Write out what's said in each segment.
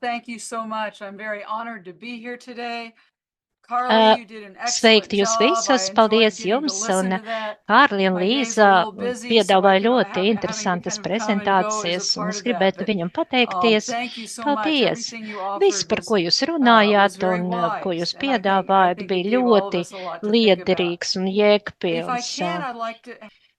thank you so much. I'm very honored to be here today. Carly, you did an excellent Sveikt jūs job. I visus, enjoyed paldies getting to jums, listen un to that. Kārli un My days Līza are a little busy, so I, piedāvāja I ļoti having to interesantas kind of come and go as a prezentācijas, un part es of that. gribētu But viņam pateikties. thank you so much. Paldies! Everything you Viss, offered par ko was jūs runājāt very un ko wise, jūs and I piedāvājat, think it bija gave all of ļoti us a lot to think about. liederīgs un If I jēgpilns. can, I'd like to.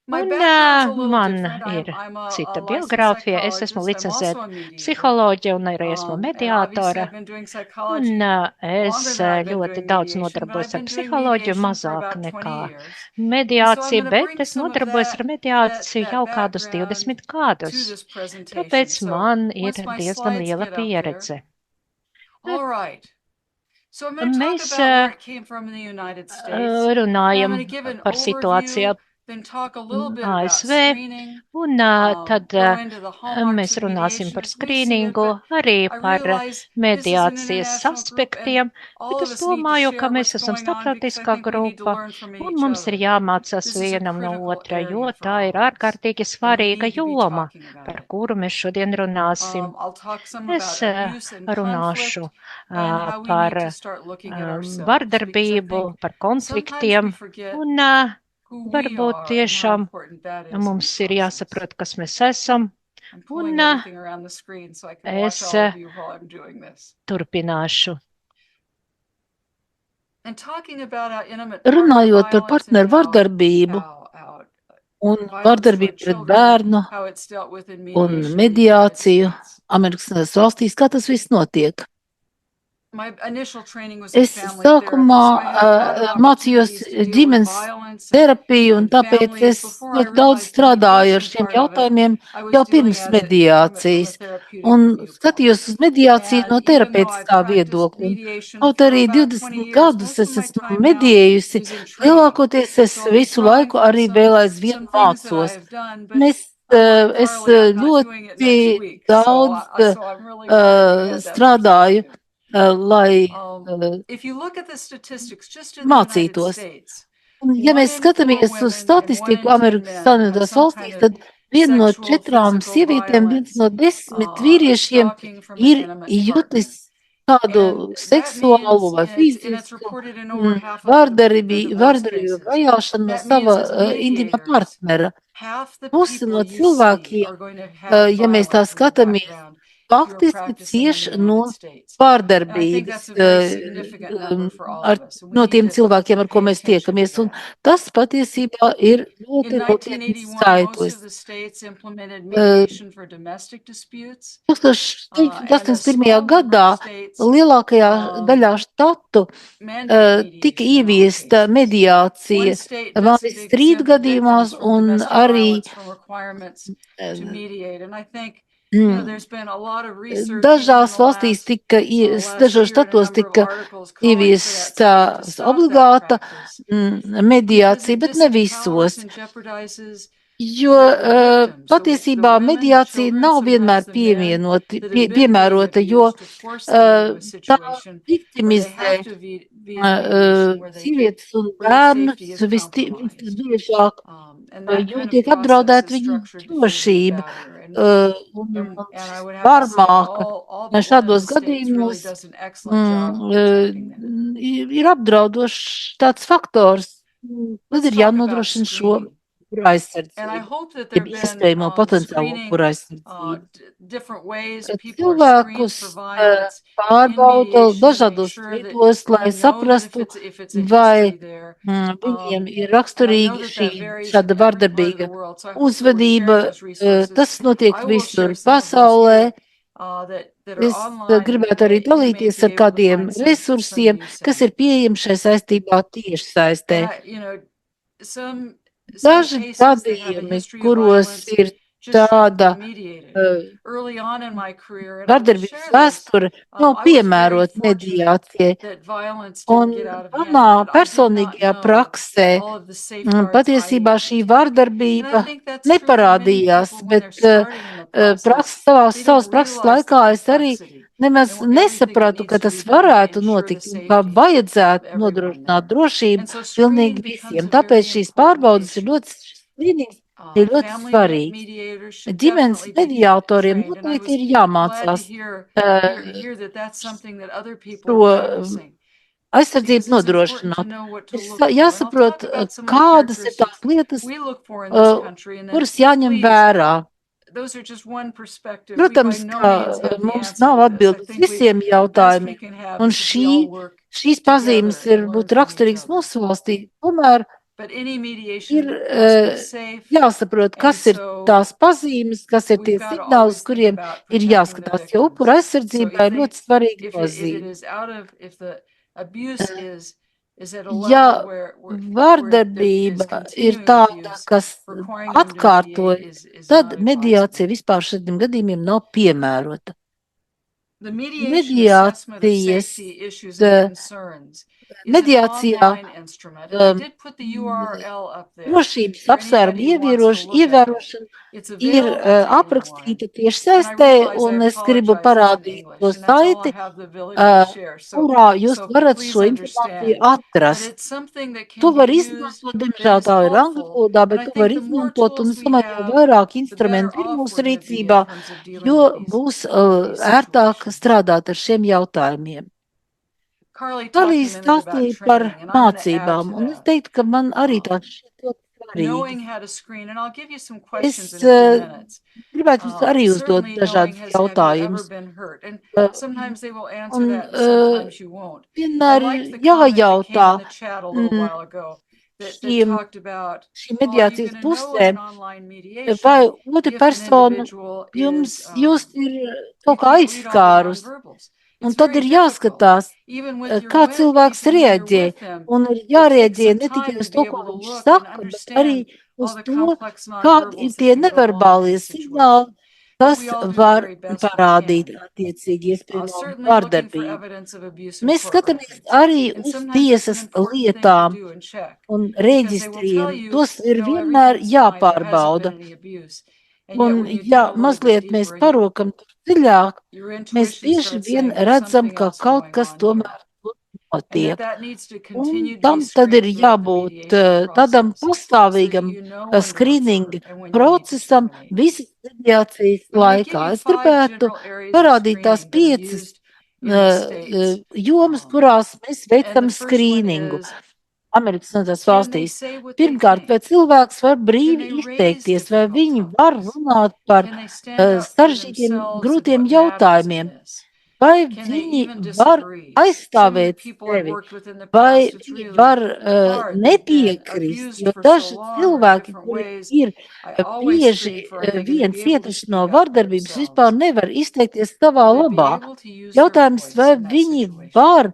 My Un background's a little man different. ir I'm cita a licensed biogrāfija. Es esmu psychologist. I'm also licencēta a mediator. psiholoģija un arī esmu And obviously mediātora. I've been doing Un psychology es longer than I've been ļoti doing daudz mediation, but nodarbojos I've ar been doing psiholoģiju, mediation for mazāk about 20 nekā years. And so I'm mediāciju, going to bet bring es some of nodarbojos ar that mediāciju jau kādus background 20 to gadus. this presentation. Tāpēc So man ir once my diezgan slides liela get up there. pieredze. All right. So I'm going to talk Mēs about where it came from in the United States. And I'm runājam going to give an par situāciju overview, then talk a little bit about ASV, screening, un tad go into the hallmarks mēs of runāsim mediation par as we see it, skrīningu, but arī I par realize this is an mediācijas international group, and aspektiem, all bet of es us need to domāju, ka share mēs what's esam going on because I starptautiskā think we need to grupa, learn from un each mums ir other. jāmācās This is a vienam no critical otra, area jo for tā all ir of us, ārkārtīgi and we svarīga need to be joma, talking about par it. kuru mēs šodien runāsim. I'll talk some Es about abuse and runāšu conflict and how we need par to start looking at ourselves, because I vardarbību, think par sometimes we konfliktiem, forget un who we varbūt are and how tiešām important that is in mums the ir process. jāsaprot, kas mēs esam, I'm pulling un everything around the screen so I can watch es all of you while I'm doing this. turpināšu. And talking about our intimate Runājot par partner partneru violence vardarbību and un violence vardarbību toward pret children, bērnu how it's dealt with in un mediation in the United mediāciju States. Amerikas Savienotās valstīs, kā tas viss notiek. My initial training was in Es family therapy, sākumā so I had a lot of mācījos opportunities to deal with ģimenes violence terapiju, un and tāpēc families es before I ļoti daudz realized the strādāju ar mediation šiem part of it. jautājumiem I was jau doing pirms at it from a mediācijas, therapeutic un viewpoint. skatījos uz mediāciju no And even though I've terapeitiskā practiced viedokļa. mediation Kaut for arī about 20 20 years, gadus most es of my esmu time now mediējusi, is in training. lielākoties es So I'll be visu drawing laiku from arī vēl aizvien some things that mācos. I've done, but Un es unlike es Carly, I'm not doing it next ļoti week. So daudz I'm really glad you had that strādāju, perspective. lai If you look at the statistics just in the United mācītos. States, Un, ja mēs skatāmies uz statistiku Amerikas Savienotās valstīs, tad viena no 4 sievietēm, viens no 10 vīriešiem ir jutis kādu seksuālu vai fizisku vardarbību, vajāšanu no sava intimā partnera. Pusi no cilvēkiem, ja mēs tā skatāmies, faktiski cieši no vārdarbības no tiem cilvēkiem, ar ko mēs tiekamies. Un tas patiesībā ir ļoti nopietns skaitlis. 1981. gadā lielākajā daļā štatu tika ieviesta mediācija vai strīdu gadījumās un arī dažās valstīs dažos štatos tika ieviesta obligāta mediācija, bet ne visos. Jo patiesībā mediācija nav vienmēr piemērota, jo tā viktimizē sievietes un bērnus visbiežāk, jo tiek apdraudēta viņu drošība un varmāka. Šādos gadījumos ir apdraudošs tāds faktors, tad ir jānodrošina šo aizsardzību, jeb iespējamo potenciālo upuru aizsardzību. Cilvēkus pārbauda dažādos veidos, lai saprastu, vai viņiem ir raksturīga šāda vardarbīga uzvedība. Tas notiek visur pasaulē. Es gribētu arī dalīties ar kādiem resursiem, kas ir pieejami šai saistībā tieši saistē. Daži gadījumi, kuros ir tāda vardarbības vēsture, nav piemērota mediācijai. Un manā personīgajā praksē patiesībā šī vardarbība neparādījās, bet savas prakses laikā es arī nemaz nesapratu, ka tas varētu notikt un kā vajadzētu nodrošināt drošību pilnīgi visiem. Tāpēc šīs pārbaudas ir ļoti svinīgas, ir ļoti Family svarīgs. mediators should Ģimenes definitely be mediātoriem trained, and I noteikti was ir glad to jāmācās hear that that's something that other people šo are practicing. aizsardzību Because it's important to nodrošināt. know what to Ir look for. And I'll jāsaprot, talk about some of the kādas ir tās characteristics lietas, we look for in this country, and then kuras jāņem please, vērā. those are just one perspective. We by Protams, no ka means have the mums answer nav to this. I atbildes think visiem the best we jautājumiem, can have un is if we all work šīs together pazīmes and ir learn būt from each raksturīgas other. mūsu valstī. Tomēr But any mediation ir has to be safe. jāsaprot, kas And ir so tās pazīmes, kas ir tie we've got to signāli, uz always think kuriem about ir protecting the jāskatās, jo victims. upura So aizsardzībai ir ļoti svarīga if it nozīme. is out of, if the abuse is at a Ja level where there is vardarbība ir continuing tāda, abuse, kas requiring them to mediate atkārtojas, is tad not mediācija advisable. vispār šādiem gadījumiem nav piemērota. The mediation assessment of safety issues and concerns is an mediācijā online instrument. And I did put the URL up there. drošības for apsvērumu anybody who wants to look at it. ievērošana It's ir available to anyone. aprakstīta tieši And I saistē, realize un I es gribu apologize, it's in parādīt English, to and that's all I saiti, have the ability to share. So, kurā jūs so varat please šo informāciju understand. But atrast. it's something that To can var be used izmantot, that diemžēl is tā ir angļu helpful. valodā, And bet I to think var the more izmantot, un tools es we domāju, jo have, vairāk the better instrumentu ir off mūsu we're going to be rīcībā, in terms of dealing jo with these būs ērtāk situations. strādāt ar šiem jautājumiem. Carly talked Kalī a minute about stāstīja par training, and I'm going to add mācībām, to un es that. teiktu, ka man arī tāds šķiet ļoti Knowing svarīgi. how to screen, and I'll give you some questions Es in a few minutes. gribētu jums arī uzdot Certainly knowing dažādus have you ever jautājumus. been hurt? And Uh, sometimes they will answer Un that, and sometimes you won't. I vienmēr liked the comment that came jājautā in the chat a little while ago that šiem talked about, šīm well, are you mediācijas going to know in pusēm, an online mediation vai otra if an persona individual jums is, jūs ir you kaut kā can't read all the aizskārus. nonverbals. Un It's tad very ir difficult. jāskatās, Even with your kā cilvēks people when you're rieģē. with them, Un ir it takes jārieģē some ne time tikai to uz be to, ko able to viņš look and saka, bet arī understand all uz the to, complex kādi ir nonverbals tie that can go along with neverbālie these signāli, situations. kas We all do the var very best we parādīt can. attiecīgi iespējamo Certainly looking for vardarbību. evidence of abuse in Mēs court skatāmies records. arī And uz sometimes it's an tiesas important thing to lietām do and check. un Because they will tell reģistriem. you, Tos ir no, vienmēr everything's fine, there hasn't jāpārbauda. been any abuse. And yet Un when you dig ja a little bit mazliet mēs deeper, parokam tur dziļāk, your mēs intuition bieži starts vien saying there's redzam, something ka else kaut going kas on here. tomēr And notiek. that needs to Un continue to tam be tad ir screened throughout the jābūt mediation tādam process, so pastāvīgam that you know when to screening refer and when you need to procesam terminate. visas mediācijas I'm going to give laikā. you Es 5 gribētu general areas of parādīt tās screening that are 5 used in the States. jomas, kurās mēs And the veicam first one skrīningu is, Amerikas Savienotās can they valstīs. say what they Pirmkārt, vai think? cilvēks var Can brīvi they raise izteikties, vai difficult viņi var topics? runāt par Can they stand up for sarežģītiem, themselves and grūtiem what matters in jautājumiem? this? Vai Can they viņi even var disagree? Some of the aizstāvēt people I've sevi? worked with in the Vai past, it's viņi really var hard. They've been nepiekrist? abused Jo for so daži long or in cilvēki, different kuri ways. ir I always bieži screen for, are they going to vien be able to cietuši speak no up for vardarbības, vispār themselves? nevar izteikties savā Will they be labā. able to use their Jautājums, voice vai in that viņi situation? var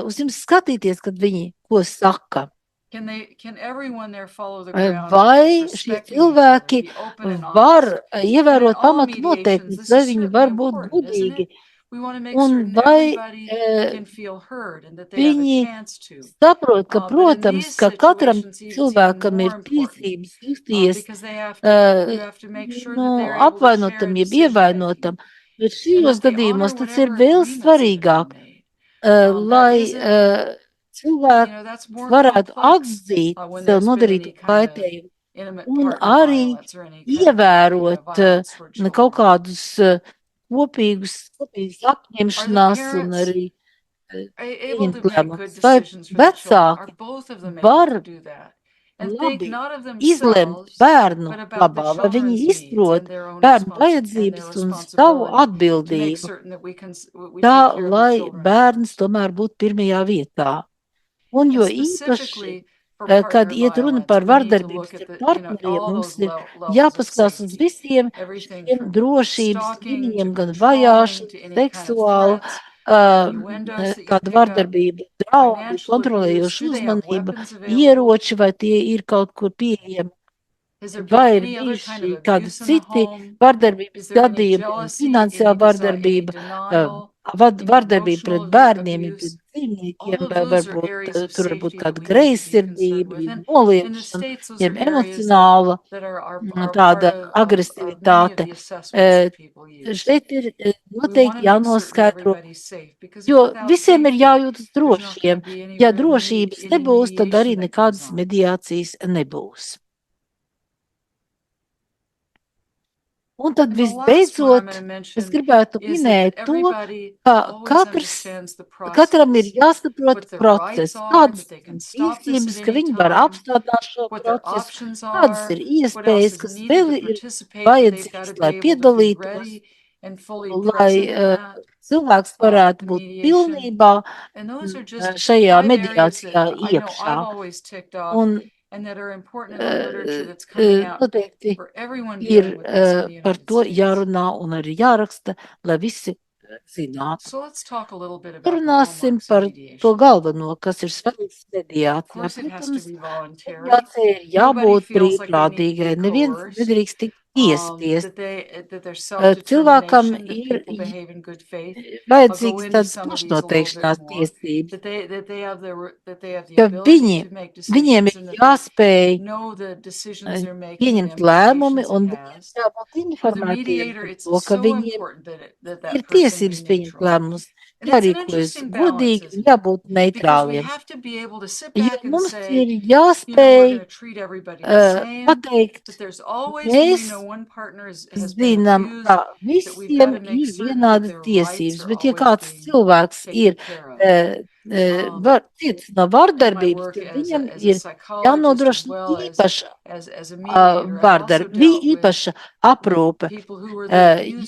uz jums skatīties, kad viņi ko saka? Can everyone there follow the ground rules, Vai šie respecting each other, cilvēki be open and var honest? And in ievērot all pamatu mediations, noteikumus, this vai is viņi certainly var būt important, isn't gudīgi, it? We want to make un certain vai everybody can feel heard and that they have a viņi chance to. saprot, ka, But in protams, these ka katram situations, it's even cilvēkam more ir important tiesības justies because they have to, you have to make sure that they're able to share apvainotam, jeb decision ievainotam. making. Bet And šajos that they honor gadījumos tas ir whatever vēl agreements that have been svarīgāk, made. That lai isn't, cilvēki that's more varētu complex atzīt when sev there's been nodarīto any kind of kaitējumu intimate un partner arī violence or any kind of ievērot violence toward kaut children. kādus kopīgas Are apņemšanās the un parents arī able to pieņemt make good lēmumus. Vai decisions for the children? Are vecāki both of them var able to do that? And think labi not of izlemt themselves, bērnu but about the labā, vai viņi children's needs izprot and their own bērnu and their vajadzības un savu responsibility to make atbildību, certain that we take tā care of the lai children bērns first. tomēr būtu pirmajā vietā. Un jo And īpaši, specifically for kad partner iet runa violence, par we need to vardarbības look ar at the, partneriem, all mums those ir levels of jāpaskatās uz safety. visiem Everything šiem from drošības stalking līnijiem, to gan controlling vajāšana, to any kind of seksuāla, threats, innuendos that you kāda pick up, vardarbība, draudi, financial abuse. kontrolējoša Do they have uzmanība, weapons available? ieroči, vai tie ir kaut kur pieejami, Has there vai been ir any other kind of bijuši kādi abuse in the citi home? vardarbības Is there any gadījumi, jealousy, finansiāla any vardarbība, denial, vardarbība pret emotional bērniem, ja abuse? pret dzīvniekiem, All of vai those are varbūt areas of tur varbūt safety that kāda we need to be concerned greizsirdība, with. jeb And in the noliekšana, States, those jeb are areas emocionāla that are tāda part of many of agresivitāte. the assessments that people use. Šeit ir We want noteikti to make certain jānoskaidro, everybody's safe because jo without visiem ir safety, jājūtas there's not going to drošiem. be any Ja real drošības any nebūs, tad arī mediation that goes nekādas on. mediācijas nebūs. Un tad And the last one I'm visbeidzot, gonna es mention gribētu is that minēt to, everybody ka always understands the katram ir process, jāsaprot what their rights process, are, kādas that they can ir stop this tiesības, at ka any viņi var time, apstādināt šo what their procesu, options kādas are, ir what else iespējas, is kas needed vēl to ir participate, but they've got vajadzīgs, to lai be able to be piedalītos, ready and fully lai present in that. cilvēks varētu būt mediation. pilnībā And those are just šajā 5 areas mediācijā that I know iekšā. I've always ticked off Un and that are important in the literature that's coming out noteikti for everyone ir dealing with this in the par United to States. jārunā un arī jāraksta, lai visi zinātu. So let's talk a little bit about the Runāsim hallmarks par of to mediation. galveno, kas ir svarīgs Of mediācijā. course, it has to Protams, be voluntary. mediācija ir Nobody jābūt feels like they need to brīvprātīgai. be Neviens coerced. nedrīkst tikt tiesties. That there's Cilvēkam self-determination, that ir people behave in good faith. vajadzīgs into tāds some of these a little bit pašnoteikšanās more. tiesības, That they have the ka ability to make viņiem decisions ir and that jāspēj they know the decisions they're making and pieņemt the lēmumi, implications un it viņiem has. jābūt For the informētiem mediator, par it's to, ka so viņiem important that ir person tiesības be pieņemt neutral. lēmumus, And it's an jārīkojas interesting balance, godīgi un isn't it? jābūt Because we neitrāliem. have to be able to sit Jo back and mums say, ir we're jāspēj going to treat everybody the same, pateikt, but there's always, when we mēs know one partner has been zinām, abused, ka that we've got visiem to make ir certain that vienādas their rights tiesības, are bet ja always kāds being cilvēks ir taken care of. ciets no In my vardarbības, work tad as viņam a ir psychologist as jānodrošina well īpaša as a mediator, I've also vardarbība, dealt with īpaša aprūpe, people who were the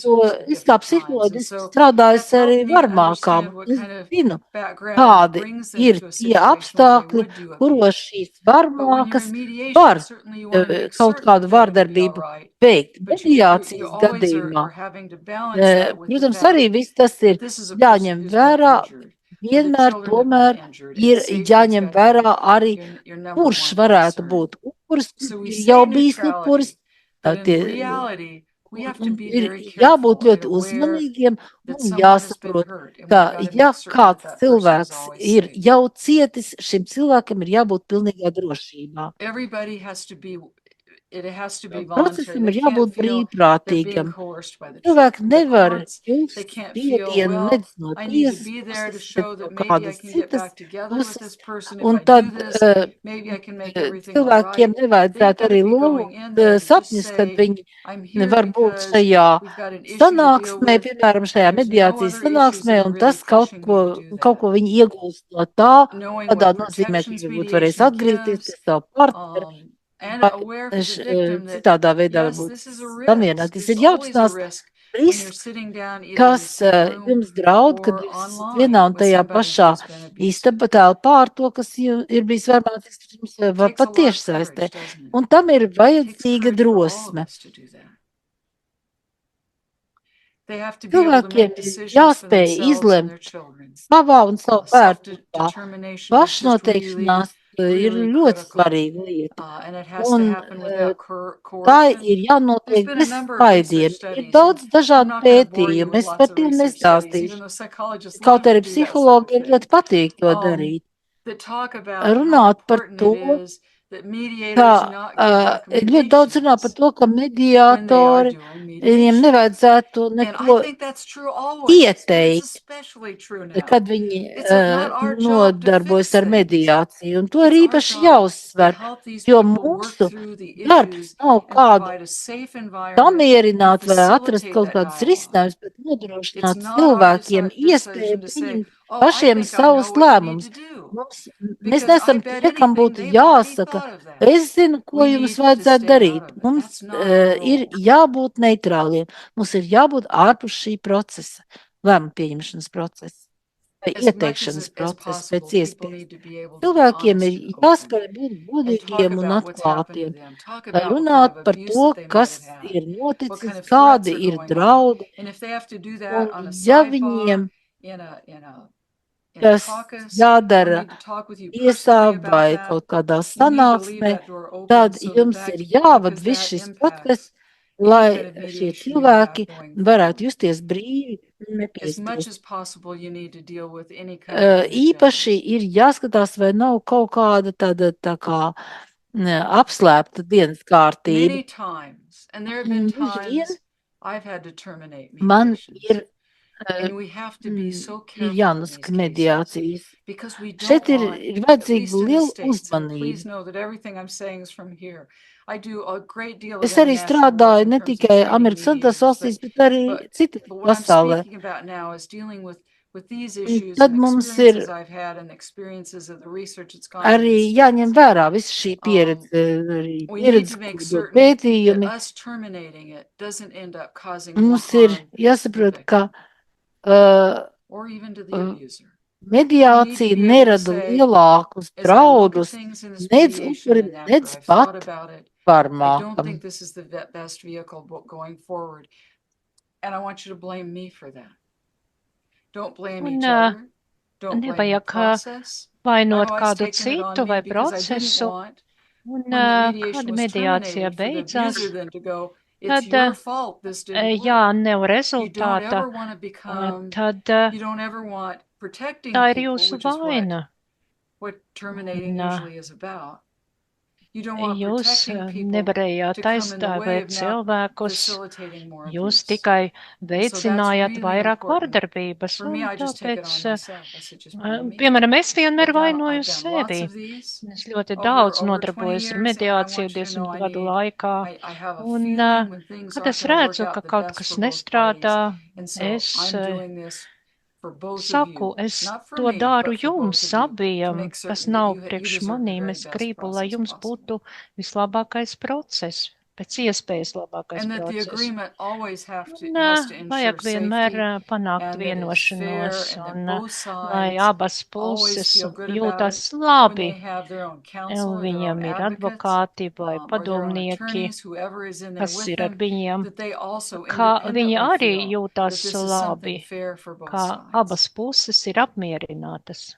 jo abusers at es kā different times. And psiholoģis so strādāju that's arī helped me varmākām. understand what Es kind of zinu, background kādi brings them ir to a tie situation where they apstākļi, would do abuse. kuros šīs But when you're varmākas in mediation, var certainly you want to make kaut certain kādu that they're going to be all vardarbību right. veikt. But you Mediācijas always gadījumā, are having to balance that with the protams, fact arī viss tas ir that this is a person jāņem who's been vērā, injured, or the vienmēr children have tomēr been injured, and ir safety's jāņem got to vērā arī, be your number kurš one varētu concern. būt upuris, So we kurš ir say jau bijis upuris. neutrality, but in Tie, reality, we have to un be ir very jābūt careful and ļoti aware uzmanīgiem that un someone has been jāsaprot, hurt, and ka we've got to ja make certain that kāds that person is cilvēks always ir safe. jau cietis, šim cilvēkam ir jābūt pilnīgā drošībā. Everybody has to be, it has to be voluntary. Procesam They ir can't jābūt feel they're being brīvprātīgam. coerced by the Cilvēki nevar courts. just They can't feel, spiedienu well, nedz no I need to tiesas be there to puses, show nedz no that maybe I kādas can get citas back together with puses, this person if un I tad do this. Maybe I can make everything all cilvēkiem right. They've nevajadzētu got arī to be going in lūgt there to just sapņus, kad say, viņi I'm here var būt because šajā we've got an issue to deal sanāksmē, with, piemēram, šajā and there's no mediācijas other issues sanāksmē, that are un really tas kaut pushing me ko, to do kaut ko that. viņi iegūst no tā, Knowing tādā what nozīmē, ka protections varbūt varēs mediation atgriezties gives, pie savu partneri, and vai aware for the victim that, citādā veidā yes, varbūt this is a risk. samierināties. There's Ir always a jāapzinās risk when you're risks, sitting down either in the kas same room jums draud, kad or jūs online vienā un with tajā somebody pašā who's been abusive. istaba telpā ar to, kas ir bijis varmācīgs, kas jums var Takes a lot of patiešsaistē. courage, doesn't it? Un tam ir Takes vajadzīga courage for all of drosme. us to do that. They have to be able to Cilvēkiem make ir decisions for jāspēj themselves and their izlemt children. savā un savu bērnu vārdā. Self-determination is just Pašnoteikšanās ir really ļoti critical. svarīga lieta. And it has to Un happen without tā coercion. ir jānotiek There's been a bez number of research spaidiem. Ir studies, daudz and I'm dažādu not going to bore you pētījumu, with es lots par of tiem research studies, nestāstīšu. even though psychologists Kaut love to arī do that sort of psihologiem thing. ļoti patīk to darīt. That talk about how Runāt par important to, it is that ka mediators not give ļoti daudz runā par recommendations to, ka when they are mediātori, doing viņiem mediation. nevajadzētu And I neko think that's true always, but it's ieteikt, especially true now. kad viņi It's not our job to nodarbojas fix ar things. mediāciju. Un to ir It's our īpaši job to jāuzsver, help these jo people work mūsu through the darbs issues nav and kādu provide a safe environment to samierināt vai atrast facilitate kaut that kādus dialogue. risinājumus, bet It's nodrošināt not our cilvēkiem iespēju decision to say, pieņemt oh, I pašiem think I know savus what you need lēmumus. to do. Mēs Because I nesam bet tie, kam anything būtu they've already jāsaka, thought of that. es zinu, ko We jums need to vajadzētu stay out darīt. of it. Mums That's not our ir role. jābūt neitrāliem. Mums ir jābūt ārpus šī procesa, lēmumu pieņemšanas procesa vai As much ieteikšanas as procesa possible, pēc people iespējas. need to be able to be Cilvēkiem honest ir and open jāspēj būt and talk godīgiem un about what's happened to atklātiem, them. Talk lai about what kind runātu of par abuse to, that they might kas have had. ir What noticis, kind of kādi threats are ir going on. draudi, And if they have to do that un on a ja sidebar, viņiem in a tas caucus, jādara or need to talk with you tiesā personally about vai that, kaut kādā we need to leave sanāksmē, that door open tad so jums that ir jāvad because viss that šis impacts process, any lai kind of šie mediation you have cilvēki going varētu forward. justies brīvi un As much nepiespiezt. as possible, you need to deal with any kind of Īpaši hidden ir jāskatās, vai nav kaut kāda tāda tā kā apslēpta dienas kārtība. many times, and there have been Bieži times I've had to terminate man mediations. ir And we have to be so ir careful in jānosaka these cases mediācijas. because we Šeit don't ir want, at vajadzīga least in the liela States, and uzmanība. please know that everything I'm saying is from here. I do a great deal of Es arī international work strādāju in ne terms of tikai training Amerikas Savienotās mediators, valstīs, bet arī citur but what I'm pasaulē. speaking about now is dealing with these Un issues tad and mums experiences ir I've had and experiences of the research that's gone into arī these jāņem studies. vērā visa šī pieredze, arī We need pieredze, to make ko dod certain that pētījumi. us terminating it doesn't end up causing more Mums ir harm to the jāsaprot, victim ka or even to the uh, abuser. mediācija be able to nerada say, lielākus As I look at draudus things in this nec mediation upurim, and nec after I've thought pat about it, par I don't mākam. think this is the best vehicle going forward. And I want you to blame me for that. Don't blame Un, each other. Don't blame the nevajag process. vainot I've always kādu taken it on citu me vai because I didn't procesu, want, un when the mediation kāda was mediācija terminated, for the beidzās, abuser then to go, it's tad, your fault this didn't ja work. nav You don't rezultāta, ever want to become, tad you don't ever want protecting tā ir people, jūsu which is vaina. what terminating Un, usually is about. You don't want Jūs protecting people nevarējāt to come in the way aizstāvēt of now cilvēkus, facilitating more jūs abuse. tikai And so that's veicinājāt really vairāk important. vardarbības, For me, un I just take it tāpēc, on myself. I said, just blame me. piemēram, es vienmēr I've vainoju done lots sevi. of these Es ļoti over daudz 20 nodarbojos ar years, and I mediāciju want you to know 10 I gadu need, laikā, I have a un feeling when things kad aren't es going to work redzu, ka out the kaut best kas for both nestrādā, parties. And so es I'm doing this for both of saku, you. es Not for to me, daru but for both jums of you, to abiem, make tas certain that nav you priekš deserve the manīm, very es best gribu, lai process jums possible. būtu vislabākais process, pēc iespējas labākais And that the process. agreement always Un has to ensure vajag vienmēr safety panākt and that it's fair vienošanos, and that un both lai sides abas always puses feel good about jūtas it when labi, they have their own counsel or their own viņam ir advocates advokāti vai or their own padomnieki, attorneys, whoever is in there kas with ir ar them, viņiem, that they also ka viņi independently arī feel that jūtas this is labi, something fair for both ka sides. abas puses ir apmierinātas.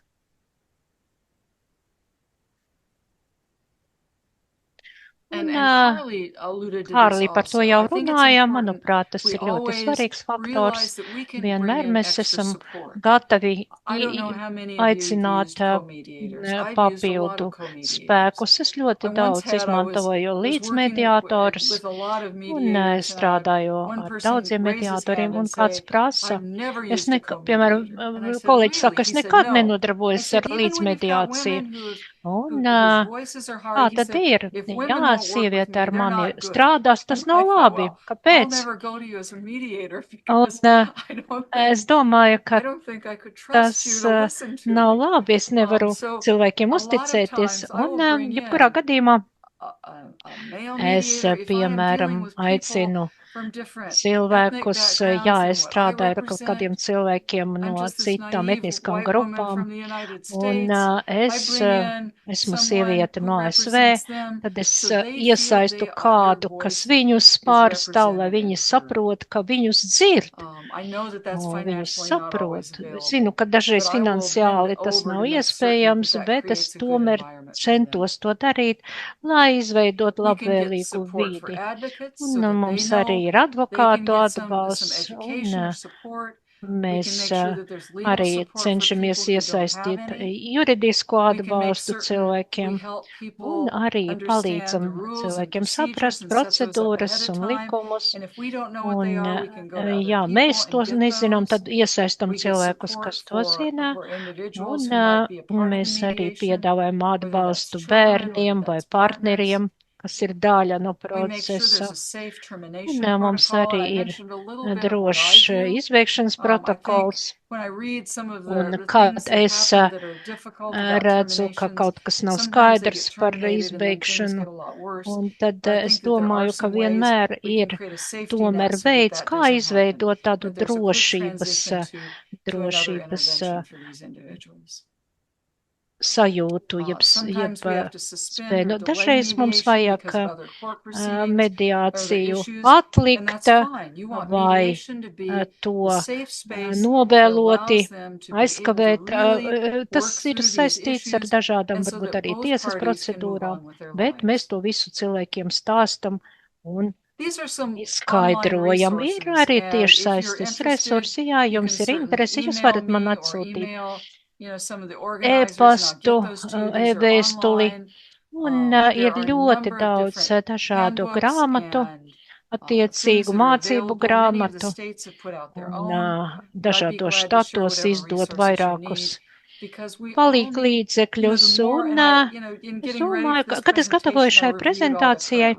And Un, Carly alluded to this Kārli par to also. jau I think it's runāja, important manuprāt, tas we ir ļoti always svarīgs faktors. realize that we can bring Vienmēr in mēs extra esam support. gatavi I don't know how many of you have aicināt used co-mediators. I've used a lot papildu of co-mediators. spēkus. Es ļoti I once daudz had, I izmantoju was working līdzmediātors with a lot of un mediators, and strādāju one ar person daudziem raised his mediātoriem, hand un and kāds say, prasa. I've never Es used a piemēram, co-mediator. And I said, kolēģis saka, really? es He said, nekad no. I nenodarbojos said, ar even when you've got līdzmediāciju. women Un whose voices are hard, kā he tad said, ir? if Jā, women won't work with sieviete me, ar they're mani not good. strādās, tas And nav I thought, labi. well, I'll Kāpēc? never go to you as a mediator Un because es domāju, ka I don't think I could trust you tas to listen to nav me. labi. Es nevaru So cilvēkiem a lot of uzticēties. times I Un, will bring jebkurā in gadījumā, a male es, mediator if I am piemēram, dealing with people aicinu from different ethnic cilvēkus, backgrounds jā, than es what I strādāju ar kaut represent. kādiem cilvēkiem I'm no just this citām naive etniskām white woman grupām. from the United Un States. I es bring in esmu someone sieviete who no ASV, represents them tad es so they feel iesaistu their kādu, kas voice viņus is pārstāv, lai represented viņi and heard. saprot, ka viņus dzird. I know that that's Viņus financially not saprot. always Es zinu, available, ka dažreiz but I will bend finansiāli tas over nav to make certain iespējams, that bet es creates a good tomēr environment for them. centos to darīt, lai izveidot We can get labvēlīgu support for vidi. advocates Un so that they mums arī know ir they can advokātu get some atbalsts, education un or support. We can mēs make sure that there's legal arī support for cenšamies people who don't have iesaistīt any. juridisko We can make atbalstu certain cilvēkiem, we help un people arī understand palīdzam the rules and cilvēkiem procedures saprast and set those up procedūras ahead of un time. likumus. And if we don't know what they Un, are, we can go to other jā, mēs people tos and get nezinām, those. tad iesaistam We get cilvēkus, support kas to zina, for individuals un who might be a part of the mēs arī mediation, piedāvājam whether that's atbalstu children, whether bērniem vai that's partners. partneriem, kas ir daļa no We make sure procesa. there's a safe termination Un mums protocol. arī And I ir mentioned a little bit of what I drošs do. izveikšanas I think protokols. when I read some of Un the kad things that es happen that are difficult about redzu, ka terminations, kaut kas nav sometimes they skaidrs get par terminated and then things izbeigšanu, get a lot worse. un tad But I es think that there are domāju, ka some ways vienmēr we can ir create a safety tomēr net so that veids, that kā doesn't happen, izveidot tādu that there's a quick drošības, transition to another drošības intervention for these individuals. sajūtu, jeb Sometimes we have to suspend spēju. or Nu, delay dažreiz mums mediation vajag because of other court proceedings or the mediāciju issues, and atlikt that's fine. You want vai mediation to be to a safe space that novēloti, allows them to be able to aizkavēt. really Tas work ir through these saistīts ar issues dažādām, and so varbūt that arī both tiesas parties can move procedūrām, on with their bet mēs lives. to visu cilvēkiem stāstam un These are some online izskaidrojam. Ir resources, arī and tieši if you're saistes interested, resursi, ja you jums can ir certainly interesi, jūs email varat man me or atsūtīt email, some of the organizers, and e-pastu, I'll get those to you. These are e-vēstuli, online. un There ir are a ļoti number of daudz different dažādu handbooks grāmatu, and things attiecīgu that are mācību available. Many of the grāmatu, states have put out their un own, but I'd be dažādos glad to share štatos whatever izdot resources you need. vairākus palīglīdzekļus, un es domāju, kad es gatavoju šai prezentācijai,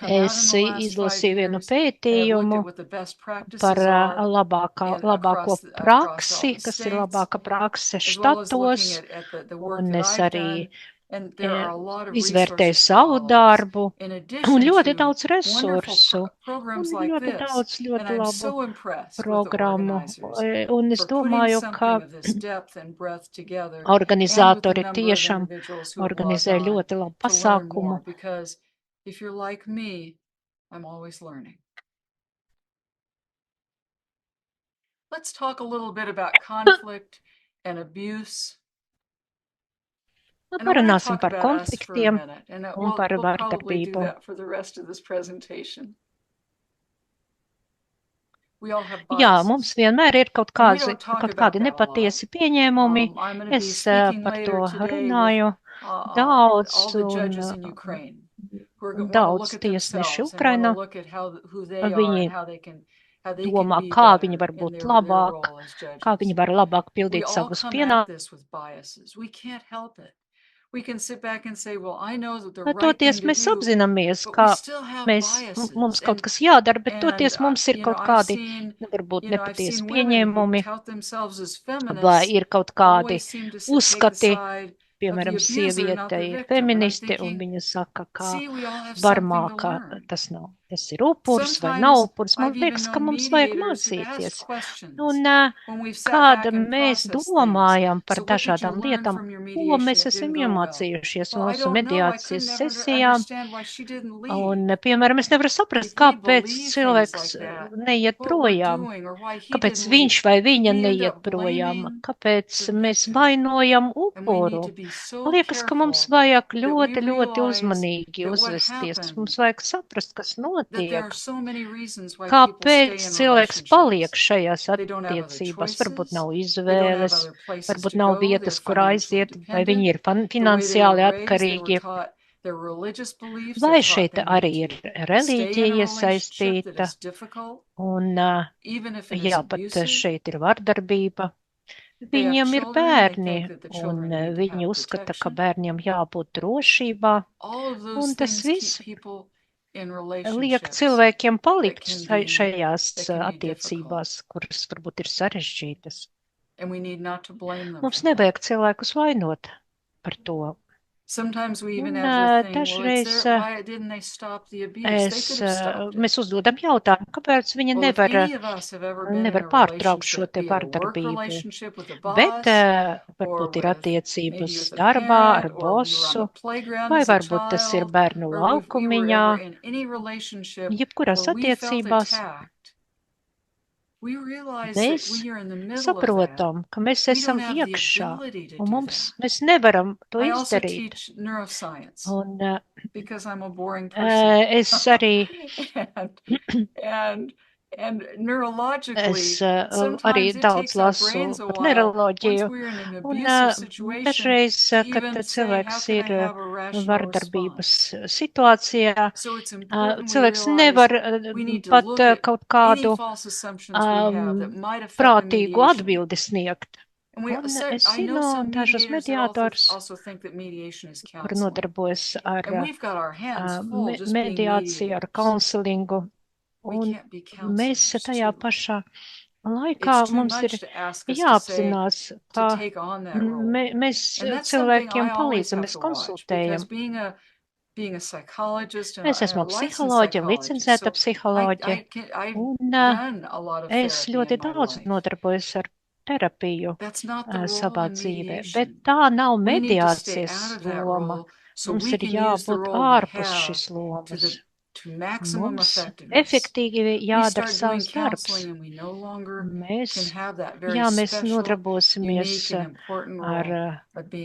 es izlasīju vienu pētījumu par labāko praksi, kas ir labāka prakse štatos, un es arī izvērtēju savu darbu, un ļoti daudz resursu, un ļoti daudz ļoti labu programmu, un es domāju, ka organizatori tiešām organizē ļoti labu pasākumu. If you're like me, I'm always learning. Let's talk a little bit about conflict and abuse. Parunāsim par konfliktiem un par vardarbību. Jā, mums vienmēr ir kaut kādi nepatiesi pieņēmumi. Es par to runāju daudz, un daudz tiesneši Ukrainā. Viņi domā, kā viņi var būt labāk, kā viņi var labāk pildīt savus pienākumus. Toties mēs apzināmies, ka mums kaut kas jādara, bet toties mums ir kaut kādi, varbūt nepatiesi pieņēmumi, vai ir kaut kādi uzskati, piemēram, sieviete ir feministe, un viņa saka, ka Barmā, ka tas ir upurs vai nav upurs. Man liekas, ka mums vajag mācīties. Un kāda mēs domājam par dažādām lietām, ko mēs esam iemācījušies mūsu mediācijas sesijām. Un, piemēram, es nevaru saprast, kāpēc cilvēks neiet projām, kāpēc viņš vai viņa neiet projām, kāpēc mēs vainojam upuru. Liekas, ka mums vajag ļoti, ļoti uzmanīgi uzvesties. Mums vajag saprast, kas notiek. Kāpēc cilvēks paliek šajās attiecībās? Varbūt nav izvēles, varbūt nav vietas, kur aiziet, vai viņi ir finansiāli atkarīgi. Vai šeit arī ir reliģija iesaistīta? Un jā, pat šeit ir vardarbība. Viņiem ir bērni, un viņi uzskata, ka bērniem jābūt drošībā, un tas viss liek cilvēkiem palikt šajās attiecībās, kuras varbūt ir sarežģītas. Mums nevajag cilvēkus vainot par to. Dažreiz mēs uzdodam jautājumu, kāpēc viņi nevar pārtraukt šo te vardarbību, bet varbūt ir attiecības darbā ar bosu, vai varbūt tas ir bērnu laukumiņā, jebkurās attiecībās. Mēs saprotam, ka mēs esam iekšā, un mēs nevaram to izdarīt. Un es arī daudz lasu par neiroloģiju, un dažreiz, kad cilvēks ir vardarbības situācijā, cilvēks nevar pat kaut kādu prātīgu atbildi sniegt. Un es zinu dažus mediātors, kuri nodarbojas ar mediāciju, ar kaunselingu. Un mēs tajā pašā laikā mums ir jāapzinās, ka mēs cilvēkiem palīdzam, mēs konsultējam. Es esmu psiholoģe, licencēta psiholoģe, un es ļoti daudz nodarbojos ar terapiju savā dzīvē, bet tā nav mediācijas loma. Mums ir jābūt ārpus šis lomas. Mums efektīvi jādara savs darbs. Mēs nodarbosimies ar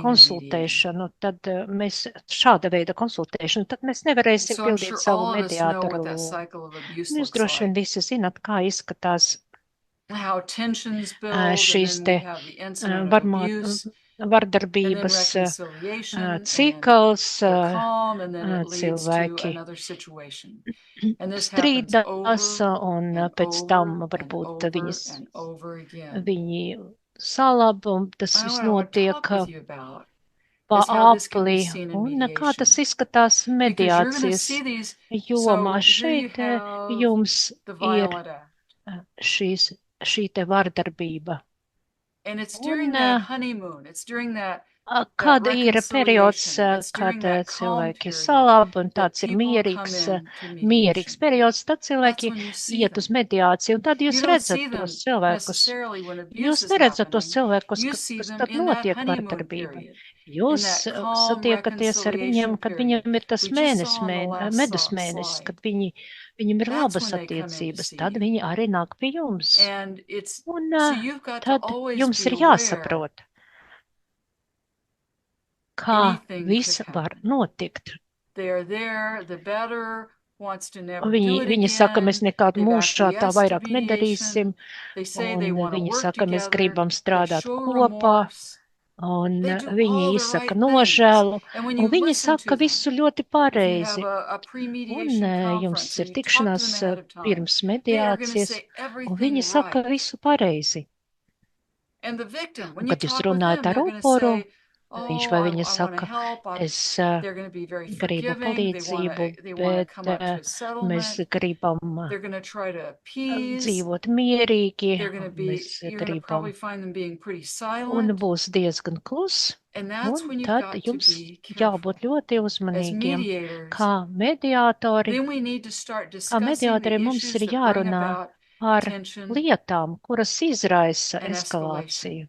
konsultēšanu, tad mēs šāda veida konsultēšanu, tad mēs nevarēsim pildīt savu mediātoru lomu. Jūs droši vien visi zināt, kā izskatās šīs te vardarbības cikls, cilvēki strīdās, un pēc tam varbūt viņi salabu, un tas I viss know what I want to notiek talk with you about pa is how this can be apli, seen in un kā tas mediation. izskatās Because you're going to mediācijas see these. jomā. So here you Šeit have jums the ir violent act. šī te vardarbība. And it's Un during that honeymoon. It's during that kad ir periods, reconciliation. It's kad during that calm cilvēki period salab un that tāds ir people come mierīgs into mierīgs mediation. periods, tad That's cilvēki when you see iet uz them. mediāciju, un tad jūs You don't redzat see them tos cilvēkus. necessarily when abuse Jūs is neredzat tos happening. cilvēkus, You see kas them tad in that notiek honeymoon vardarbība. period. In Jūs that calm satiekaties ar viņiem, reconciliation kad period. viņam ir tas We just saw on the last medus mēnesis, slide. kad viņam ir That's labas when they come in to attiecības, see tad you. viņi arī nāk pie jums. And it's Un so you've got to tad always jums be ir aware jāsaprot, kā anything viss could var happen. notikt. They are there, the better wants to never do it Viņi saka, mēs again. nekādu They've mūžā tā acquiesced to vairāk mediation. nedarīsim, They say they un want to viņi work saka, mēs together. gribam They strādāt show kopā, remorse. un They do viņi all the izsaka right things. nožēlu, And when un you viņi listen saka to them, visu ļoti if you have pareizi. a Un pre-mediation jums conference ir and you talk to tikšanās them ahead of time, pirms they are going to mediācijas, say un everything viņi saka right. visu pareizi. And the victim, Un when you kad jūs talk with runājat them, ar they're going to upuru, say, viņš oh, vai I viņa want to saka, help. es They're going to be very gribu forgiving. They palīdzību, want to bet come up to a mēs settlement. gribam They're going to try to appease. dzīvot mierīgi, They're going to be, mēs you're going to gribam, probably find them being pretty un silent. būs diezgan klus, And that's un when you've tad got to jums be careful. jābūt ļoti As uzmanīgiem. mediators, Kā mediātori, then we need to start kā discussing the mediātori mums issues ir that bring jārunā about par tension lietām, kuras izraisa and escalation. eskalāciju,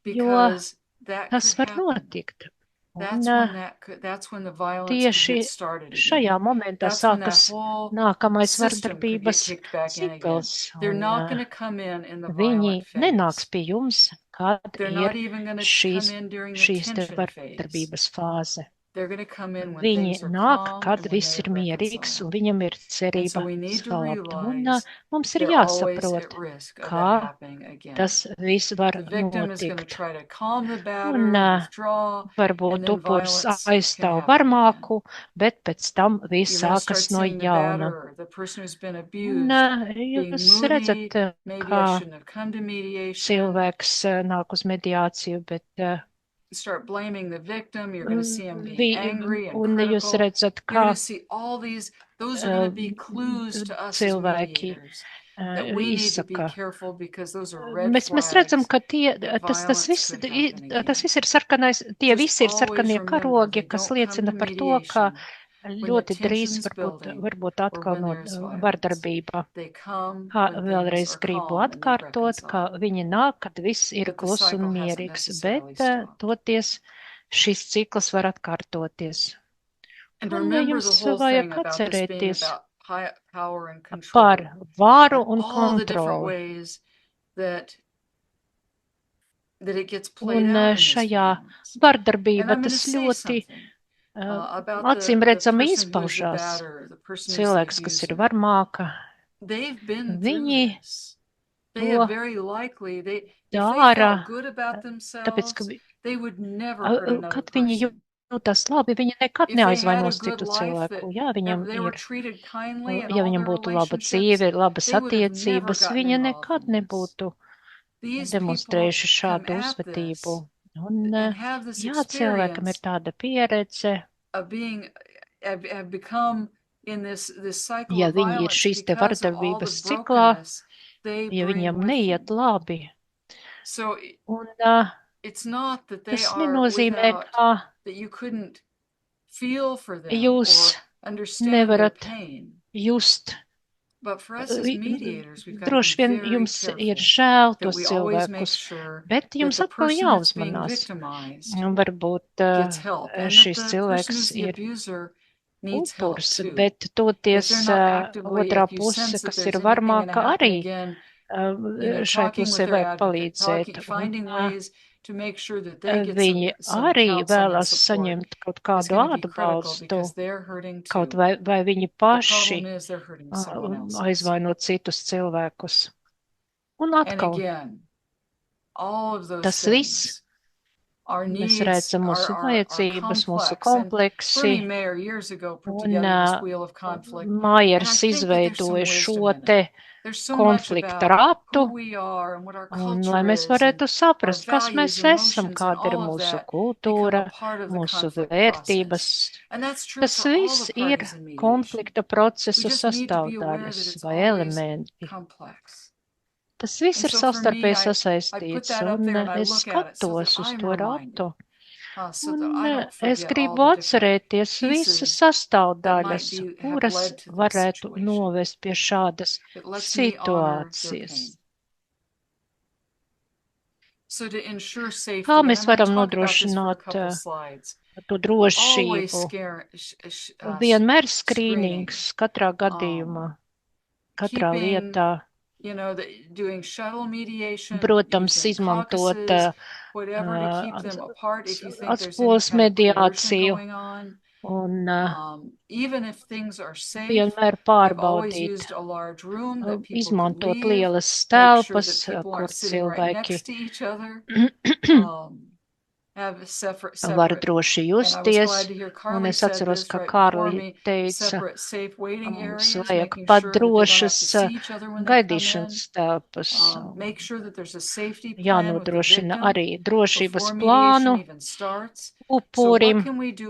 jo Because that tas could var happen. notikt. That's Un when that's when the violence could tieši get started again. šajā momentā That's when that sākas whole nākamais system could get vardarbības kicked back in again. cikls, They're not un going to come in the viņi violent nenāks phase. pie jums, kad They're ir not even going to šīs, come in during the šīs te tension phase. vardarbības fāze. They're going to come in when Viņi things are nāk, calm kad and when viss they ir are mierīgs reconciled. un viņam ir And so cerība we need to salabt. Un realize mums ir they're always jāsaprot, at risk of that kā happening again. tas viss var The victim is going to notikt. try to calm the Un batter, withdraw, and varbūt then upurs violence can aizstāv happen again. varmāku, bet pēc tam viss You're going to start sākas no seeing the jauna. batter, the person who's been Un abused, being jūs moody. redzat, Maybe kā I shouldn't have come to mediation. cilvēks nāk uz mediāciju, bet Start blaming the victim. You're going to see him being angry and un jūs critical. redzat, You're kā going to see all these. Those are going to be clues to us as cilvēki mediators that we need to be izsaka. careful because those are red Mēs redzam, flags ka that tas violence viss, could happen again. tas viss ir sarkanais, tie Just visi ir always sarkanie remember, karogi, they kas don't come liecina to par to, ka mediation when the ļoti drīz tension's building varbūt or atkal when no there's violence. vardarbība. They come Kā when things vēlreiz are gribu calm and they've atkārtot, ka reconciled. viņi nāk, kad viss ir But the klus un cycle hasn't mierīgs, necessarily bet stopped. toties šis cikls var atkārtoties. And Un remember the jums whole vajag thing about this being atcerēties about power and control. par varu And un all the different kontroli. ways that it gets played Un out in this šajā violence. And vardarbība I'm going to tas say ļoti something about acīm the redzami person who is the izpaužās. batter, the person who's the Cilvēks, kas ir abuser. varmāka, They've been viņi through this. They to have very likely, if they dara, felt good about tāpēc, ka themselves, they would never hurt another kad viņi person. jūtas labi, viņi nekad If they had a neaizvainos good citu life that cilvēku. Jā, viņam they were ir, treated kindly in ja all viņam their būtu laba relationships, dzīve, labas they would have never attiecības, gotten viņa involved nekad in this. nebūtu These people demonstrējuši come šādu at uzvedību. this Un, and have this jā, cilvēkam ir experience tāda pieredze, of being, have become in this cycle ja of viņi ir violence šīs te because of all the vardarbības ciklā, brokenness they ja bring viņam with neiet them. labi. So Un it's not that they tas are nenozīmē, without, ka that you couldn't feel for them jūs or understand their nevarat pain. just. But for us as mediators, we've got to Droši be vien very jums ir careful žēl that tos we always make cilvēkus, sure bet that jums the atkal person that's being jāuzmanās. victimized Un varbūt gets help and that šis the person cilvēks who's the ir abuser needs help upurs, too. bet If toties they're not actively, otrā if you puse, sense that kas there's ir anything going to varmāka, happen arī again, šai talking pusē with their vajag advocate, palīdzēt. finding Un ways to make sure that they get viņi some arī counseling and vēlas support saņemt kaut is kādu going to be critical atbalstu, because they're hurting kaut too. vai viņi The paši problem is they're hurting someone else. aizvainot citus cilvēkus. Un And atkal, again, all of those tas viss things Mēs redzam mūsu vajadzības, mūsu kompleksi, un Maiers izveidoja šo te konflikta ratu, un lai mēs varētu saprast, kas mēs esam, kāda ir mūsu kultūra, mūsu vērtības. Tas viss ir konflikta procesa sastāvdaļas vai elementi. Tas viss ir savstarpēji sasaistīts, un es skatos uz to ratu. Un es gribu atcerēties visas sastāvdaļas, kuras varētu novest pie šādas situācijas. Kā mēs varam nodrošināt to drošību? Vienmēr skrīnings katrā gadījumā, katrā lietā. Protams, izmantot atspūles mediāciju un vienmēr pārbaudīt, izmantot lielas telpas, kur cilvēki var droši justies, un es atceros, ka Kārli teica, mums vajag pat drošas gaidīšanas telpas. Jānodrošina arī drošības plānu upurim,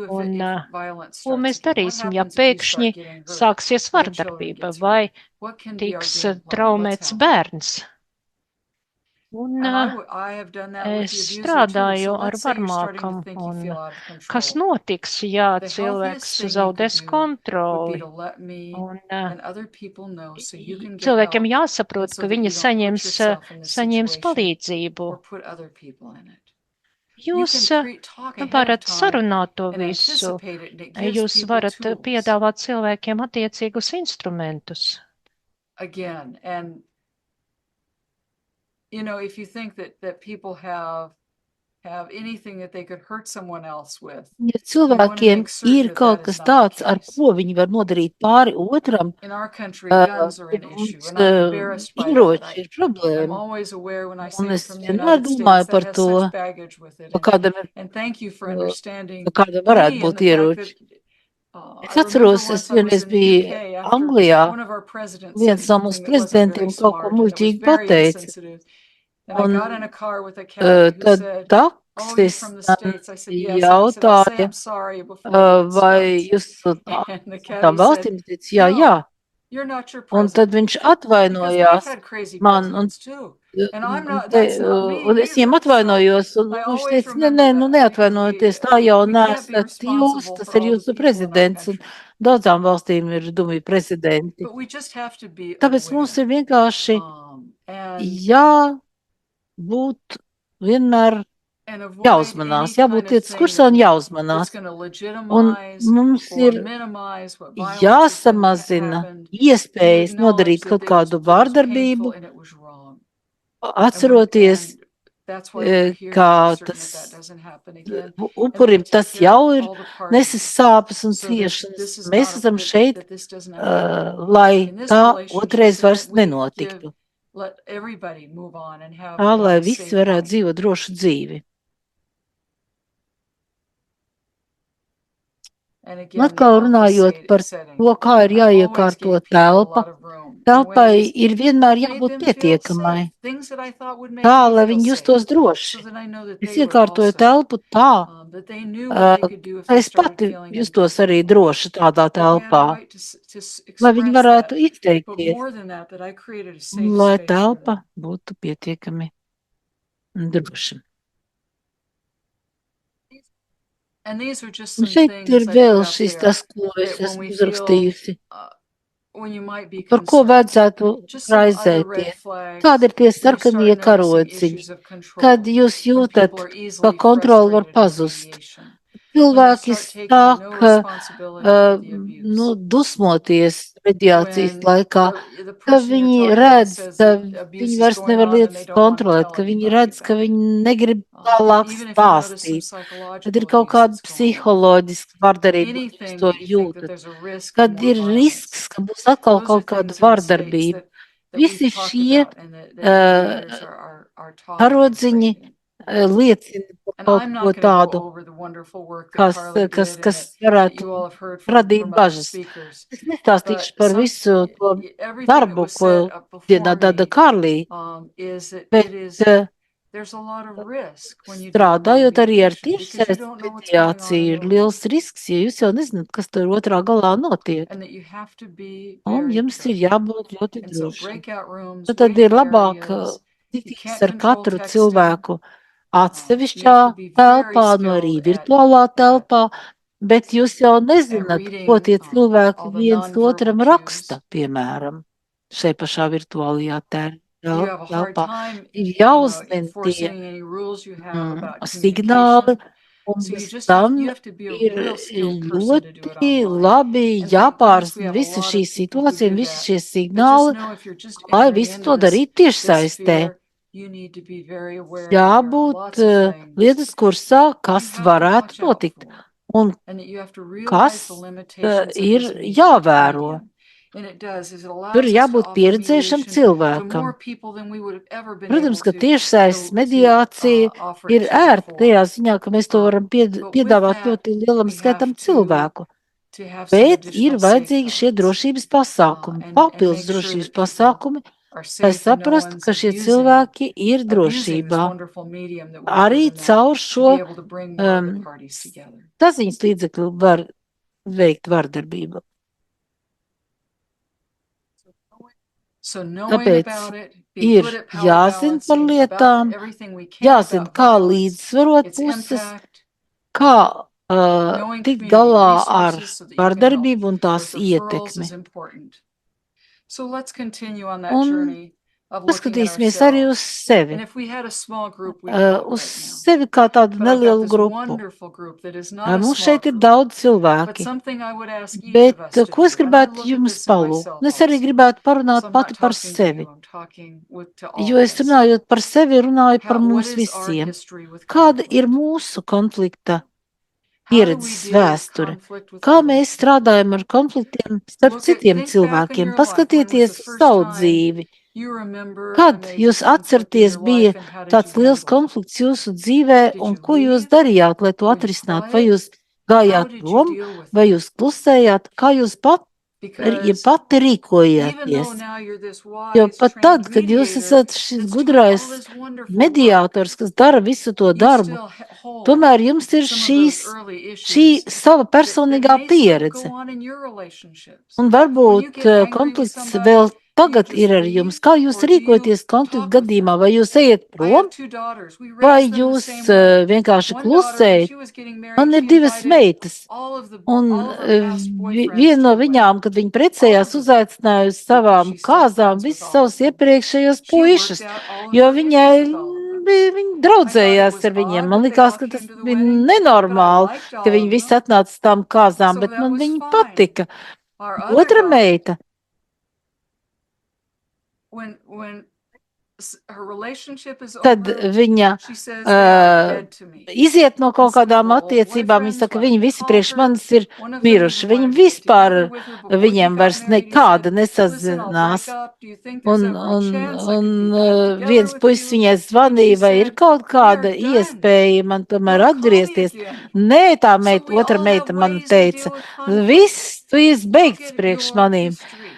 un ko mēs darīsim, ja pēkšņi sāksies vardarbība vai tiks traumēts bērns. Un es strādāju ar varmākam, un kas notiks, ja cilvēks zaudēs kontroli. Un cilvēkiem jāsaprot, ka viņi saņems palīdzību. Jūs varat sarunāt to visu, jūs varat piedāvāt cilvēkiem attiecīgus instrumentus. If you think that people have anything that they could hurt someone else with. Ja cilvēkiem ir kaut kas tāds, ar ko viņi var nodarīt pāri otram, ieroči ir problēma. Un es vienmēr domāju par to, kādam varētu būt ieroči. Es atceros, es vienreiz biju Anglijā, viens no mūsu prezidentiem kaut ko muļķīgi pateica. Un tad taksis jautāja, vai jūs tām valstīm teica, jā. Un tad viņš atvainojās man, un es viņiem atvainojos, un viņš teica, neatvainojoties, tā jau neesat jūs, tas ir jūsu prezidents, un daudzām valstīm ir dumi prezidenti. Tāpēc mums ir vienkārši jābūt vienmēr jāuzmanās, jābūt lietas kursā un jāuzmanās. Un mums ir jāsamazina iespējas nodarīt kaut kādu vārdarbību, atceroties, kā tas upurim tas jau ir nesis sāpes un ciešanas. Mēs esam šeit, lai tā otrais vairs nenotiktu. Tā, lai visi varētu dzīvot drošu dzīvi. Atkal runājot par to, kā ir jāiekārto telpa, telpai ir vienmēr jābūt pietiekamai, tā, lai viņi justos droši. Es iekārtoju telpu tā, es pati justos arī droši tādā telpā, lai viņi varētu izteikties, lai telpa būtu pietiekami droša. Un šeit ir vēl šis tas, ko es esmu uzrakstījusi. Par ko vajadzētu raizēties? Kādi ir tie sarkanie karociņi, kad jūs jūtat, ka kontroli var pazust? Cilvēki sāk dusmoties mediācijas laikā, ka viņi redz, ka viņi vairs nevar lietas kontrolēt, ka viņi redz, ka viņi negrib tālāk stāstīt. Tad ir kaut kāda psiholoģiska vardarbība, jūs to jūtat. Kad ir risks, ka būs atkal kaut kāda vardarbība. Visi šie karodziņi liecina par And kaut I'm ko not going to go tādu, over the wonderful work that kas, Carly kas, did and kas that varētu you all have heard radīt from other bažas. speakers. Es nestāstīšu But par some visu to everything that darbu, was ko said up before dada me Karlī, is that bet it is there's a lot of risk when you do remote strādājot arī ar mediation because you tiešsaistes don't know what's going on mediāciju, in ir the liels room risks, jo jūs jau nezināt, kas tur otrā galā notiek. and that you have to be Un very jums ir careful. jābūt ļoti And so drošam. breakout rooms, Tad ir waiting labāk areas, you tikties can't ar control katru texting. cilvēku You atsevišķā have to be very telpā, no arī skilled virtuālā at telpā, bet jūs jau at nezināt, ko reading tie cilvēki all the viens otram nonverbal raksta, cues. piemēram, šai pašā virtuālajā You have a hard telpā. time, Ir you know, jāuzmin tie enforcing any rules you have about signāli, communication. un So you bez just tam you have to be a ir real skilled person to do it ļoti online. labi And thank goodness we jāpārzina have a visa lot šī of people who situācija un do visi that. šie But just signāli, know if you're just lai entering visu to into this darītu tiešsaistē. sphere, you need to be very aware that there are Jābūt lots of things lietas kursā, you kas have to varētu watch out notikt for. un And that you have to realize kas the limitations of ir this jāvēro. medium. And it does, is it Tur allows us to jābūt offer pieredzējušam mediation to cilvēkam. more people than we would have ever been Protams, able ka tiešsaistes to mediācija offer ir it to ērta before. tajā ziņā, ka mēs to varam But with piedāvāt that, ļoti lielam we skaitam have cilvēku. to have some Bet ir additional vajadzīgi šie safeguards drošības pasākumi, and papildus make sure drošības that people pasākumi, are lai safe and no saprastu, one's ka šie abusing cilvēki ir this drošībā. wonderful medium that we've Arī given them caur to šo be able to bring more of the parties together. saziņas līdzekli var veikt vardarbību. So knowing Tāpēc about it, be ir good at power jāzina par balancing, lietām, about everything we can jāzina, about kā violence, līdzsvarot its puses, impact, kā knowing tikt community galā ar resources so that you can help vardarbību un tās with referrals ietekmi. is important. So let's continue on that Un journey of looking at paskatīsimies arī ourselves. uz sevi, And if we had a small group, we'd have it uz right now. sevi kā tādu But I've got nelielu this grupu. wonderful group that is not a Mums small šeit ir group. daudz But cilvēki, something I would ask each bet of us to ko es do, and I gribētu look at jums this in palūgt? myself Un es arī also. gribētu parunāt So I'm pati not par talking to sevi, you, I'm talking to all jo of es us. runājot par sevi, runāju par What mums is our visiem. history with Kāda ir conflict? mūsu konflikta How do we pieredzes deal with vēsture? conflict with Kā other mēs people? strādājam ar konfliktiem starp citiem Think back in cilvēkiem? your life when was Paskatieties the uz first savu time dzīvi. you remember a Kad major jūs conflict in atceraties, your bija life and how did tāds you liels handle it? konflikts jūsu dzīvē, Did un you ko jūs leave? darījāt, lai to Were you atrisinātu? Vai quiet? jūs How gājāt did you prom, deal with vai it? jūs klusējāt, kā jūs pati Because pati even though rīkojāties? now you're this Jo wise, pat trained tad, kad jūs mediator esat šis that's doing all gudrais this wonderful work, mediātors, kas dara visu to you darbu, still hold tomēr jums ir some of those šī early sava issues that personīgā may still pieredze. go on in your relationships. Un When you varbūt get angry with konflikts somebody, vēl do you tagad just ir ar jums. leave Kā jūs or do you rīkoties konflikta talk with gadījumā? them? Vai jūs ejat I prom, have two daughters. We vai raised them the jūs same way. vienkārši One daughter, when klusējat? she was getting Man married, ir she divas invited meitas, all of un her past boyfriends viena to no a wedding. viņām, kad viņa All precējās, of them. uzaicināja uz Because savām she's still kāzām friends with visus all savus of them. iepriekšējos She worked puišus, out all of jo her viņai issues with all of them. viņa I thought it draudzējās was ar viņiem. odd Man that they likās, all ka tas came to the bija wedding, but I nenormāli, liked ka all viņi of visi them, atnāca uz tām kāzām, so bet that man was viņi fine. patika. Our other Otra daughter, meita, when her relationship is tad over, viņa she says they are dead to me. iziet no And kaut some of kādām her old attiecībām. Viņa boyfriends saka, wanted viņi to visi call priekš her. manis ir One of them miruši. even Viņi wanted to get vispār together with her before he viņiem got vairs married. He nekāda said, "Listen, I'll break nesazinās. up. Do you think there's Un, ever a un, chance I un could be back together viens with puisis you?" viņai And she zvanīja, vai ir said, kaut "We are kāda done. iespēja man tomēr Don't call me atgriezties. again." Nē, tā So we otra all have meita man ways to teica, deal with conflict. viss, tu esi Look beigts at priekš your manīm. history.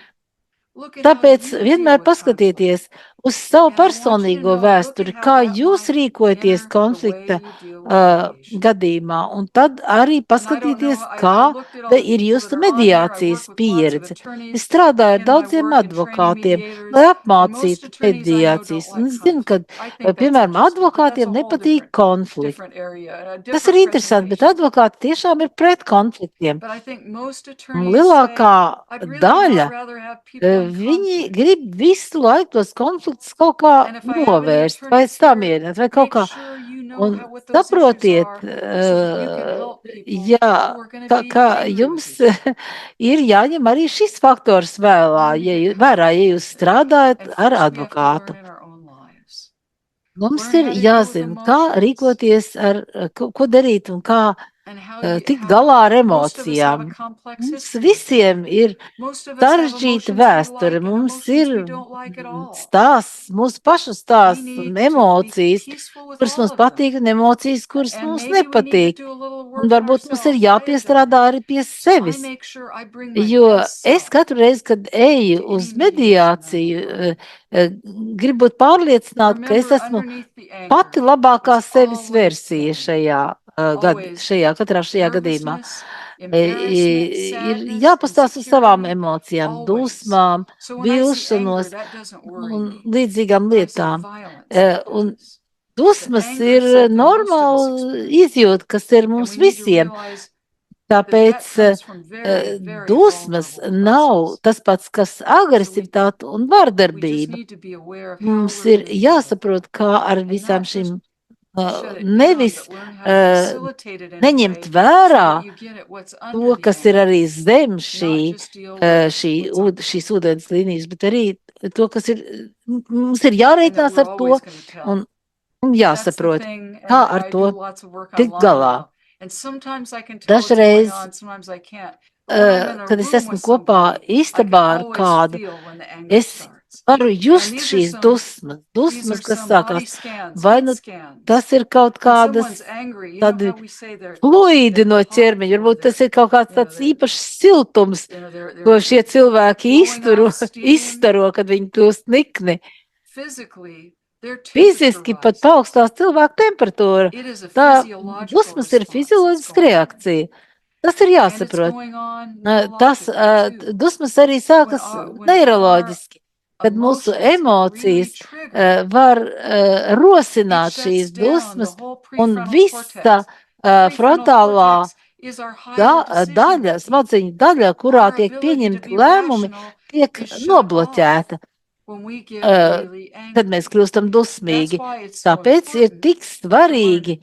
Look at how Tāpēc you vienmēr deal with conflict. paskatieties uz savu And I want you to personīgo know, look vēsturi, at how kā that jūs might rīkojaties enter the way konflikta you deal with mediation. gadījumā. Un tad arī And I don't know, paskatieties, I kāda looked at all the ir people jūsu that are on here. I mediācijas work with lots of pieredze. Es attorneys strādāju ar in my daudziem work in training advokātiem, mediators, lai and most apmācītu attorneys I know don't mediācijas. Un like es zinu, ka, conflict. I think that's piemēram, interesting, but that's advokātiem a whole nepatīk konflikts. different area, and a Tas ir different interesanti, bet presentation. advokāti tiešām ir pret konfliktiem. But I think most Un attorneys say, lielākā I'd really daļa rather have people in viņi conflict. grib visu laiku tos konfliktus kaut kā And if I have any novērst vai attorneys here, samierināt vai kaut make kā. sure you know Un what those issues saprotiet, are so that you can help people jā, who are going to ka, be ka angry with jums each other. ir jāņem arī šis faktors vērā, ja jūs strādājat And ar first we have to advokātu. learn in our own lives. Mums Learn ir how to deal with jāzina, kā emotions. rīkoties, ko darīt un kā tikt galā ar emocijām. Mums visiem ir sarežģīta vēsture, mums ir stāsts, mūsu pašu stāsts un emocijas, kuras mums patīk un emocijas, kuras mums nepatīk. Un varbūt mums ir jāpiestrādā arī pie sevis, jo es katru reizi, kad eju uz mediāciju, gribu būt pārliecināta, ka es esmu pati labākā sevis versija katrā šajā gadījumā. Ir jāpastāsta uz savām emocijām, dusmām, vilšanos un līdzīgām lietām. Un dusmas ir normāla izjūta, kas ir mums visiem. Tāpēc dusmas nav tas pats, kas agresivitāte un vardarbība. Mums ir jāsaprot, kā ar visām šīm nevis neņemt vērā to, kas ir arī zem šīs ūdens līnijas, bet arī to, kas ir, mums ir jārēķinās ar to un jāsaprot, kā ar to tikt galā. Dažreiz, kad es esmu kopā istabā ar kādu, es varu just šīs dusmas, kas sākās, vai nu tas ir kaut kādas tādi fluīdi no ķermeņa, varbūt tas ir kaut kāds tāds īpašs siltums, ko šie cilvēki izstaro, kad viņi kļūst nikni. Fiziski pat paaugstās cilvēku temperatūra. Tā dusmas ir fizioloģiska reakcija. Tas ir jāsaprot. Dusmas arī sākas neiroloģiski. Kad mūsu emocijas var rosināt šīs dusmas un visa frontālā daļa, smadzeņu daļa, kurā tiek pieņemti lēmumi, tiek nobloķēta, kad mēs kļūstam dusmīgi. Tāpēc ir tik svarīgi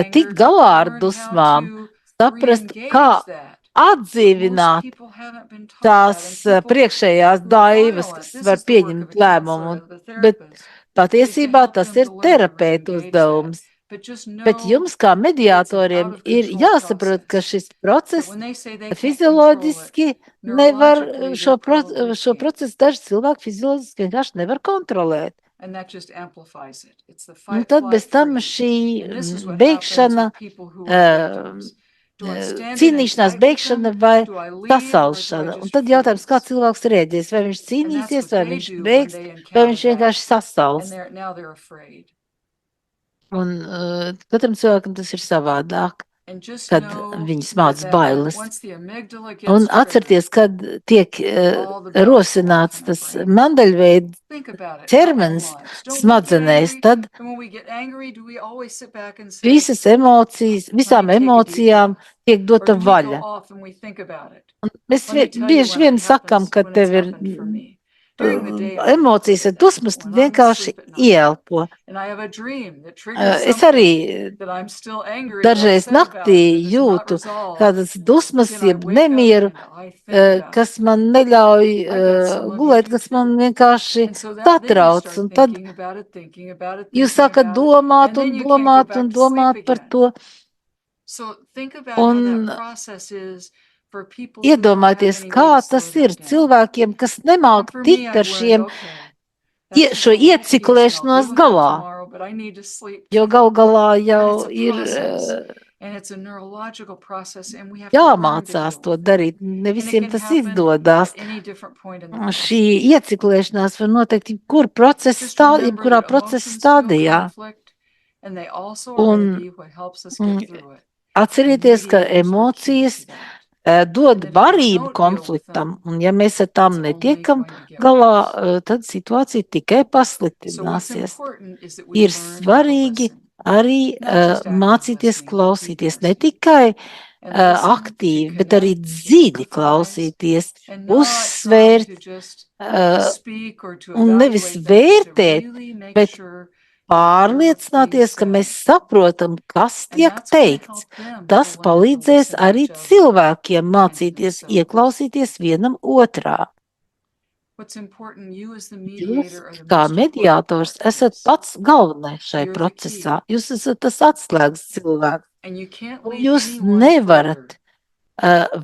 tikt galā ar dusmām, saprast, kā atdzīvināt tās priekšējās daivas, kas var pieņemt lēmumu, bet patiesībā tas ir terapeita uzdevums. Bet jums kā mediātoriem ir jāsaprot, ka šis process fizioloģiski nevar, šo procesu daži cilvēki fizioloģiski vienkārši nevar kontrolēt. Un tad bez tam šī beigšana, cīnīšanās beigšana vai sasalšana. Un tad jautājums, kā cilvēks rēģēs, vai viņš cīnīsies, vai viņš beigs, vai viņš vienkārši sasals. Un katram cilvēkam tas ir savādāk, kad viņi smāc bailes. Un atcerieties, kad tiek rosināts tas mandaļveida ķermenis smadzenēs, tad visām emocijām tiek dota vaļa. Un mēs bieži vien sakam, ka tev ir emocijas ir dusmas, tad vienkārši ieelpo. Es arī dažreiz naktī jūtu kādas dusmas, jeb nemieru, kas man neļauj gulēt, kas man vienkārši satrauc. Un tad jūs sākat domāt un domāt un domāt par to. Un iedomājieties, kā tas ir cilvēkiem, kas nemāk tikt ar šo ieciklēšanos galā, jo galā jau ir jāmācās to darīt, ne visiem tas izdodās. Šī ieciklēšanās var notikt jebkurā procesa stādijā. Un atcerieties, ka emocijas dod varību konfliktam, un ja mēs ar tām netiekam galā, tad situācija tikai pasliktināsies. Ir svarīgi arī mācīties klausīties, ne tikai aktīvi, bet arī dziļi klausīties, uzsvērt un nevis vērtēt, bet pārliecināties, ka mēs saprotam, kas tiek teikts. Tas palīdzēs arī cilvēkiem mācīties ieklausīties vienam otrā. Jūs, kā mediātors, esat pats galvenais šai procesā. Jūs esat tas atslēgas cilvēks. Un jūs nevarat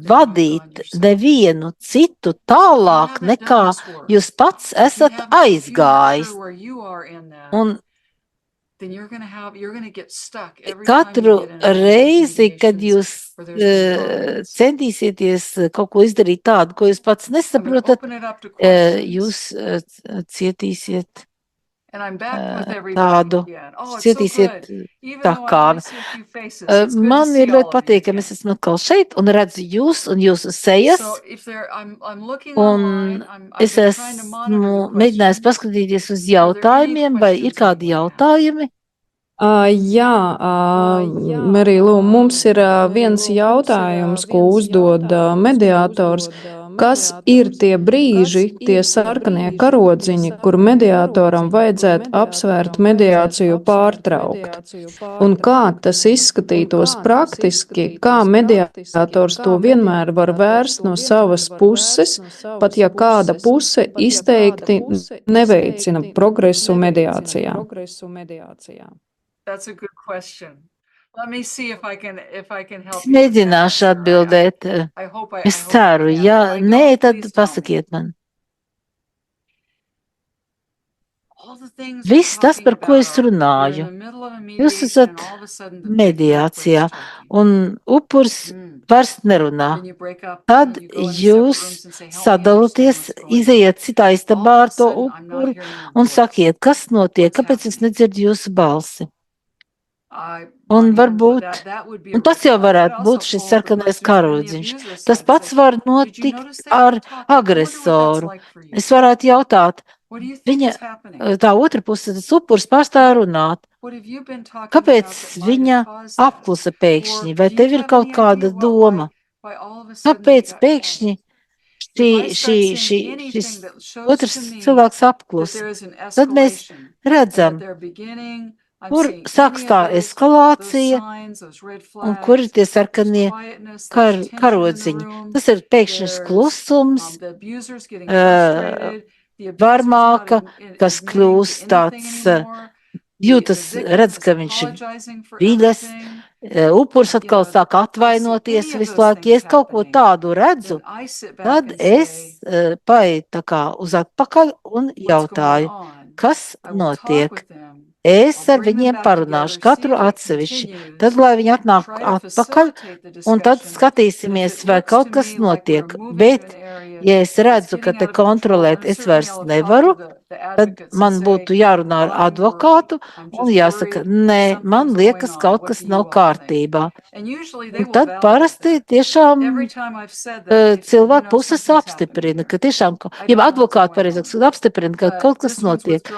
vadīt nevienu citu tālāk, nekā jūs pats esat aizgājis. Un katru reizi, kad jūs centīsieties kaut ko izdarīt tādu, ko jūs pats nesaprotat, jūs cietīsiet tā kāvi. Man ir ļoti patīkami, es esmu atkal šeit un redzu jūs un jūsu sejas, un es esmu mēģinājis paskatīties uz jautājumiem, vai ir kādi jautājumi? Jā, Marija, mums ir viens jautājums, ko uzdod mediātors. Kas ir tie brīži, tie sarkanie karodziņi, kur mediātoram vajadzētu apsvērt mediāciju pārtraukt? Un kā tas izskatītos praktiski, kā mediātors to vienmēr var vērst no savas puses, pat ja kāda puse izteikti neveicina progresu mediācijā? That's a good question. Let me see if I can help you. Mēģināšu atbildēt. Es ceru, ja nē, tad pasakiet man. Viss tas, par ko es runāju, jūs esat mediācijā, un upurs vairs nerunā. Tad jūs sadalāties, iziet citā istabā ar to upuru un sakiet, kas notiek, kāpēc es nedzirdu jūsu balsi. Un varbūt, un tas jau varētu būt šis sarkanais karodziņš. Tas pats var notikt ar agresoru. Es varētu jautāt, viņa, tā otra puse, tas upurs pārstāv runāt. Kāpēc viņa apklusa pēkšņi? Vai tev ir kaut kāda doma? Kāpēc pēkšņi šis otrs cilvēks apklusa? Tad mēs redzam, kur sāks tā eskalācija un kur ir tie sarkanie karodziņi. Tas ir pēkšņs klusums, varmāka, kas kļūst tāds, jūtas, redz, ka viņš ir viļas, upurs atkal sāk atvainoties visu laiku. Ja es kaut ko tādu redzu, tad es paeju tā kā uz atpakaļ un jautāju, kas notiek. Es ar viņiem parunāšu, katru atsevišķi, tad, lai viņi atnāk atpakaļ, un tad skatīsimies, vai kaut kas notiek. Bet, ja es redzu, ka te kontrolēt es vairs nevaru, tad man būtu jārunā ar advokātu un jāsaka, nē, man liekas, kaut kas nav kārtībā. Un tad parasti tiešām cilvēku puses apstiprina, ka tiešām, ja advokāti pareizāk apstiprina, ka kaut kas notiek,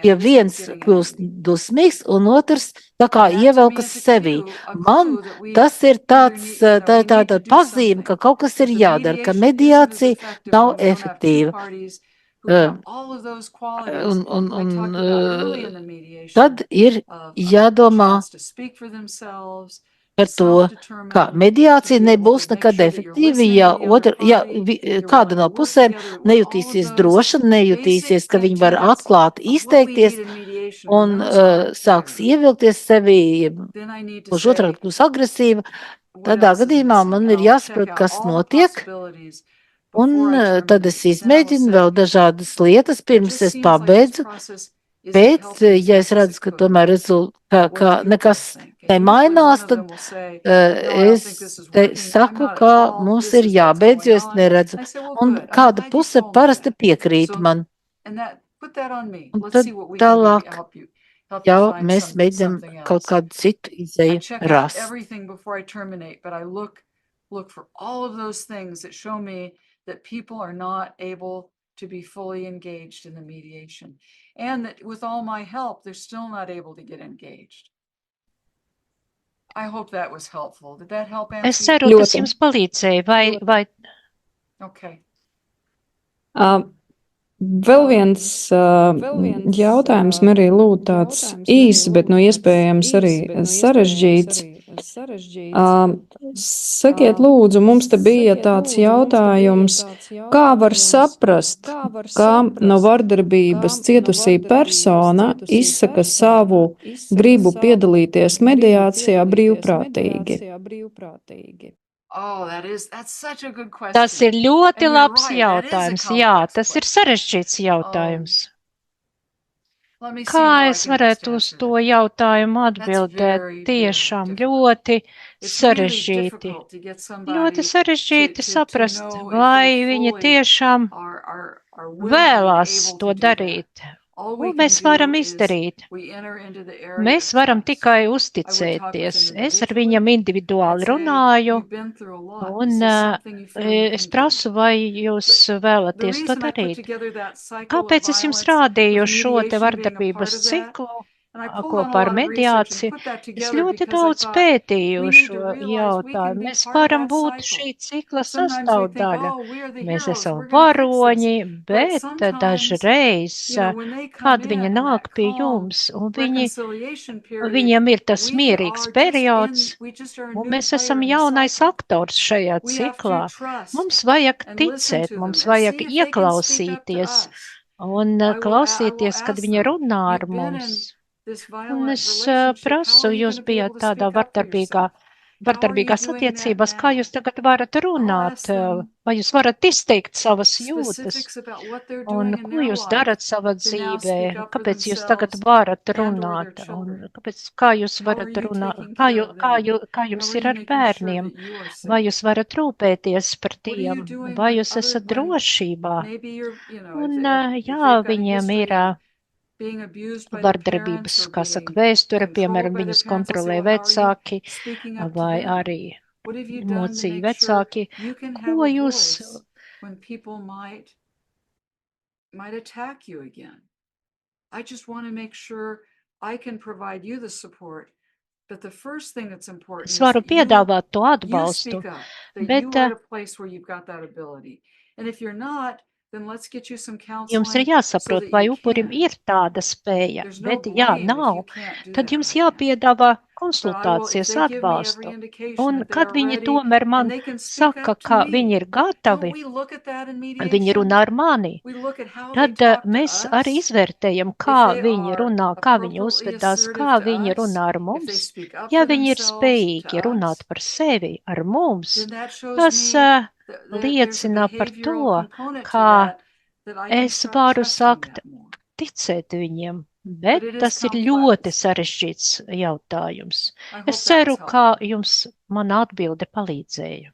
ja viens kļūst dusmīgs un otrs tā kā ievelkas sevī. Man tas ir tāda pazīme, ka kaut kas ir jādara, ka mediācija nav efektīva. Tad ir jādomā par to, ka mediācija nebūs nekad efektīva, ja kāda no pusēm nejutīsies droša, nejutīsies, ka viņi var atklāti izteikties un sāks ievilkties sevi, uz otrādi kļūs agresīva. Tādā gadījumā man ir jāsaprot, kas notiek. Un tad es izmēģinu vēl dažādas lietas, pirms es pabeidzu, bet, ja es redzu, ka tomēr ka nekas nemainās, tad es saku, ka mums ir jābeidz, jo es neredzu. Un kāda puse parasti piekrīt man. Un tad tālāk jau mēs mēģinām kaut kādu citu izēju rast. That people are not able to be fully engaged in the mediation. And that with all my help, they're still not able to get engaged. I hope that was helpful. Did that help answer? Es ceru, tas jums palīdzēja, vai... Okay. Vēl viens jautājums, Marija, lūdzu, tāds īsi, bet iespējams arī sarežģīts. Sakiet, lūdzu, mums te bija tāds jautājums, kā var saprast, kā no vardarbības cietusī persona izsaka savu gribu piedalīties mediācijā brīvprātīgi? Tas ir ļoti labs jautājums. Jā, tas ir sarežģīts jautājums. Kā es varētu uz to jautājumu atbildēt? Tiešām ļoti sarežģīti. Ļoti sarežģīti saprast, vai viņi tiešām vēlās to darīt. Ko mēs varam izdarīt? Mēs varam tikai uzticēties. Es ar viņam individuāli runāju, un es prasu, vai jūs vēlaties to darīt. Kāpēc es jums rādīju šo te vardarbības ciklu kopā ar mediāciju? Es ļoti daudz pētīju šo jautājumu. Mēs varam būt šī cikla sastāvdaļa. Mēs esam varoņi, bet dažreiz, kad viņi nāk pie jums, un viņiem ir tas mierīgs periods, un mēs esam jaunais aktors šajā ciklā. Mums vajag ticēt, mums vajag ieklausīties un klausīties, kad viņi runā ar mums. Un es prasu, jūs bijāt tādā vardarbīgās attiecībās, kā jūs tagad varat runāt, vai jūs varat izteikt savas jūtas, un ko jūs darat savā dzīvē, kāpēc jūs tagad varat runāt, un kā jūs varat runāt, kā jums ir ar bērniem, vai jūs varat rūpēties par tiem, vai jūs esat drošībā. Un jā, viņiem ir vardarbības, kā saka, vēsture, piemēram, viņus kontrolē vecāki vai arī mocīja vecāki. Ko jūs... Es varu piedāvāt to atbalstu, bet jums ir jāsaprot, vai upurim ir tāda spēja, bet ja nav, tad jums jāpiedāvā konsultācijas atbalstu. Un kad viņi tomēr man saka, ka viņi ir gatavi, viņi runā ar mani, tad mēs arī izvērtējam, kā viņi runā, kā viņi uzvedās, kā viņi runā ar mums. Ja viņi ir spējīgi runāt par sevi ar mums, tas liecina par to, kā es varu sākt ticēt viņiem, bet tas ir ļoti sarežģīts jautājums. Es ceru, ka jums mana atbilde palīdzēja.